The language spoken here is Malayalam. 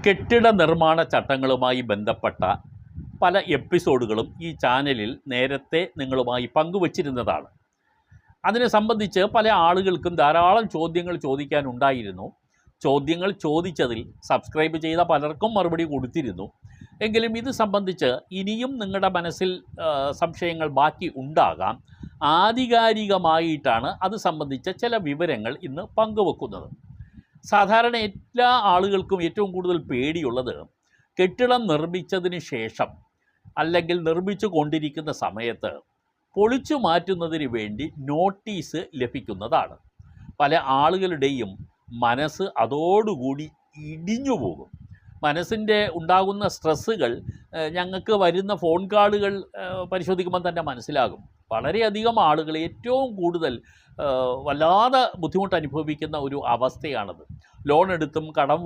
കെട്ടിട നിർമ്മാണ ചട്ടങ്ങളുമായി ബന്ധപ്പെട്ട പല എപ്പിസോഡുകളും ഈ ചാനലിൽ നേരത്തെ നിങ്ങളുമായി പങ്കുവച്ചിരുന്നതാണ്. അതിനെ സംബന്ധിച്ച് പല ആളുകൾക്കും ധാരാളം ചോദ്യങ്ങൾ ചോദിക്കാനുണ്ടായിരുന്നു. ചോദ്യങ്ങൾ ചോദിച്ചതിൽ സബ്സ്ക്രൈബ് ചെയ്ത പലർക്കും മറുപടി കൊടുത്തിരുന്നു. എങ്കിലും ഇത് സംബന്ധിച്ച് ഇനിയും നിങ്ങളുടെ മനസ്സിൽ സംശയങ്ങൾ ബാക്കി ഉണ്ടാകാം. ആധികാരികമായിട്ടാണ് അത് സംബന്ധിച്ച ചില വിവരങ്ങൾ ഇന്ന് പങ്കുവെക്കുന്നത്. സാധാരണ എല്ലാ ആളുകൾക്കും ഏറ്റവും കൂടുതൽ പേടിയുള്ളത് കെട്ടിടം നിർമ്മിച്ചതിന് ശേഷം അല്ലെങ്കിൽ നിർമ്മിച്ചു കൊണ്ടിരിക്കുന്ന സമയത്ത് പൊളിച്ചു മാറ്റുന്നതിന് വേണ്ടി നോട്ടീസ് ലഭിക്കുന്നതാണ്. പല ആളുകളുടെയും മനസ്സ് അതോടുകൂടി ഇടിഞ്ഞു പോകും. മനസ്സിൻ്റെ ഉണ്ടാകുന്ന സ്ട്രെസ്സുകൾ ഞങ്ങൾക്ക് വരുന്ന ഫോൺ കോളുകൾ പരിശോധിക്കുമ്പോൾ തന്നെ മനസ്സിലാകും. വളരെയധികം ആളുകൾ ഏറ്റവും കൂടുതൽ വല്ലാതെ ബുദ്ധിമുട്ട് അനുഭവിക്കുന്ന ഒരു അവസ്ഥയാണത്. ലോൺ എടുത്തും കടം